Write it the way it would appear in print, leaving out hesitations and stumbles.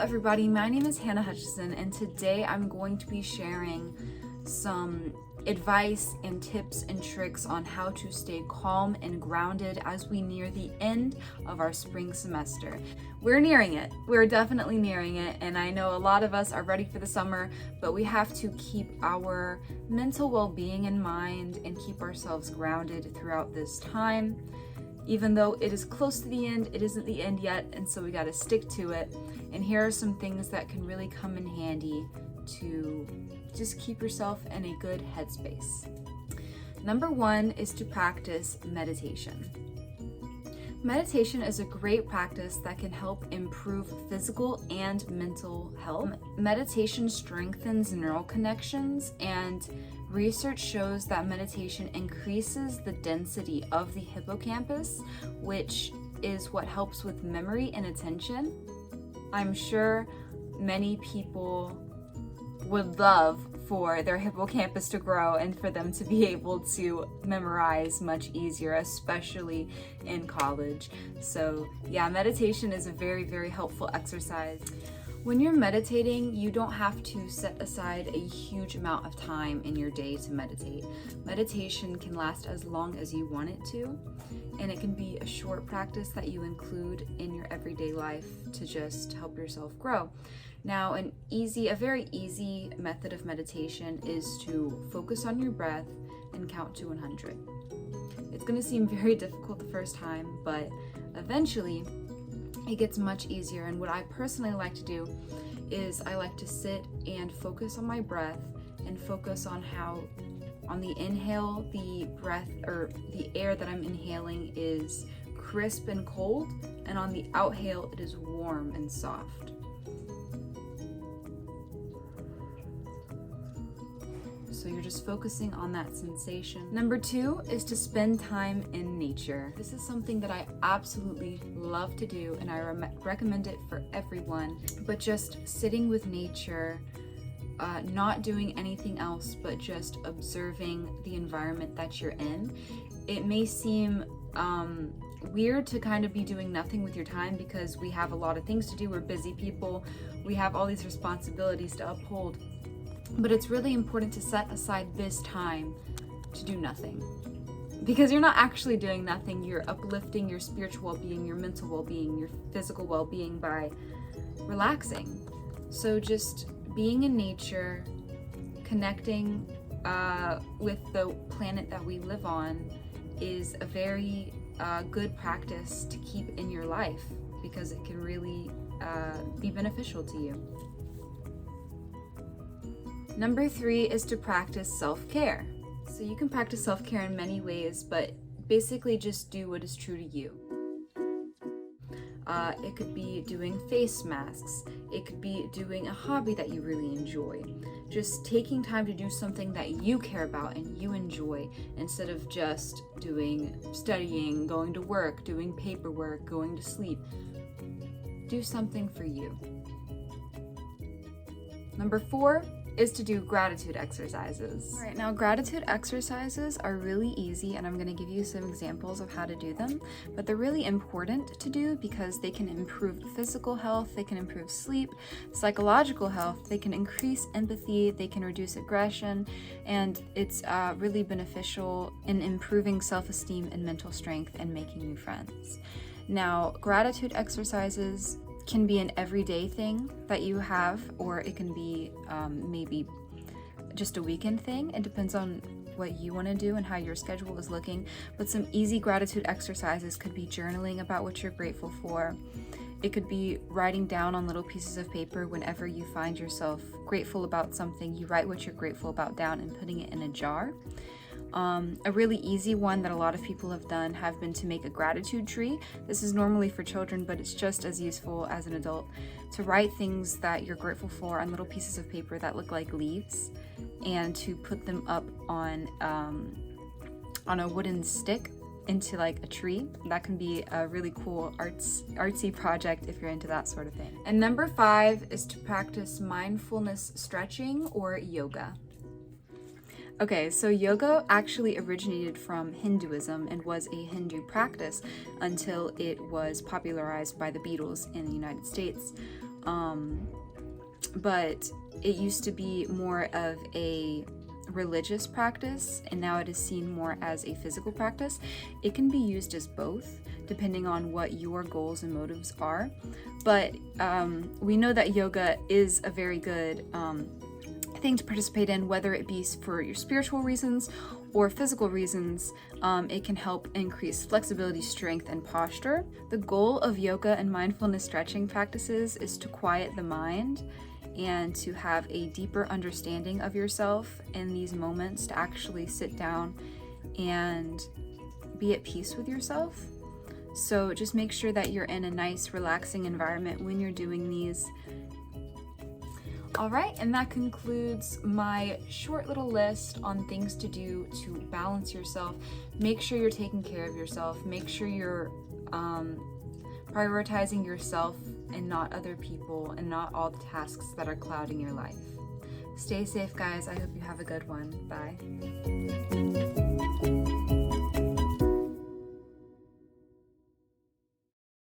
everybody, my name is Hannah Hutchison, and today I'm going to be sharing some advice and tips and tricks on how to stay calm and grounded as we near the end of our spring semester. We're nearing it. We're definitely nearing it, and I know a lot of us are ready for the summer, but we have to keep our mental well-being in mind and keep ourselves grounded throughout this time. Even though it is close to the end, it isn't the end yet, and so we got to stick to it. And here are some things that can really come in handy to just keep yourself in a good headspace. Number one is to practice meditation. Meditation is a great practice that can help improve physical and mental health. Meditation strengthens neural connections, and research shows that meditation increases the density of the hippocampus, which is what helps with memory and attention. I'm sure many people would love for their hippocampus to grow and for them to be able to memorize much easier, especially in college. So yeah, meditation is a very, very helpful exercise. When you're meditating, you don't have to set aside a huge amount of time in your day to meditate. Meditation can last as long as you want it to, and it can be a short practice that you include in your everyday life to just help yourself grow. Now, a very easy method of meditation is to focus on your breath and count to 100. It's going to seem very difficult the first time, but eventually it gets much easier. And what I personally like to do is I like to sit and focus on my breath and focus on how on the inhale, the breath or the air that I'm inhaling is crisp and cold, and on the outhale it is warm and soft. So you're just focusing on that sensation. Number two is to spend time in nature. This is something that I absolutely love to do, and I recommend it for everyone. But just sitting with nature, not doing anything else, but just observing the environment that you're in. It may seem weird to kind of be doing nothing with your time because we have a lot of things to do. We're busy people. We have all these responsibilities to uphold. But it's really important to set aside this time to do nothing. Because you're not actually doing nothing, you're uplifting your spiritual well-being, your mental well-being, your physical well-being by relaxing. So just being in nature, connecting with the planet that we live on is a very good practice to keep in your life because it can really be beneficial to you. Number three is to practice self-care. So you can practice self-care in many ways, but basically just do what is true to you. It could be doing face masks. It could be doing a hobby that you really enjoy. Just taking time to do something that you care about and you enjoy instead of just studying, going to work, doing paperwork, going to sleep. Do something for you. Number four is to do gratitude exercises. All right, now gratitude exercises are really easy, and I'm going to give you some examples of how to do them, but they're really important to do because they can improve physical health, they can improve sleep, psychological health, they can increase empathy, they can reduce aggression, and it's really beneficial in improving self-esteem and mental strength and making new friends. Now, gratitude exercises can be an everyday thing that you have, or it can be maybe just a weekend thing. It depends on what you want to do and how your schedule is looking. But some easy gratitude exercises could be journaling about what you're grateful for. It could be writing down on little pieces of paper whenever you find yourself grateful about something. You write what you're grateful about down and putting it in a jar. A really easy one that a lot of people have done have been to make a gratitude tree. This is normally for children, but it's just as useful as an adult to write things that you're grateful for on little pieces of paper that look like leaves and to put them up on a wooden stick into like a tree. That can be a really cool artsy project if you're into that sort of thing. And number five is to practice mindfulness stretching or yoga. Okay, so yoga actually originated from Hinduism and was a Hindu practice until it was popularized by the Beatles in the United States. but it used to be more of a religious practice, and now it is seen more as a physical practice. It can be used as both, depending on what your goals and motives are. But we know that yoga is a very good thing to participate in, whether it be for your spiritual reasons or physical reasons. It can help increase flexibility, strength, and posture. The goal of yoga and mindfulness stretching practices is to quiet the mind and to have a deeper understanding of yourself in these moments, to actually sit down and be at peace with yourself. So just make sure that you're in a nice, relaxing environment when you're doing these. All right, and that concludes my short little list on things to do to balance yourself. Make sure you're taking care of yourself. Make sure you're prioritizing yourself and not other people, and not all the tasks that are clouding your life. Stay safe, guys. I hope you have a good one. Bye.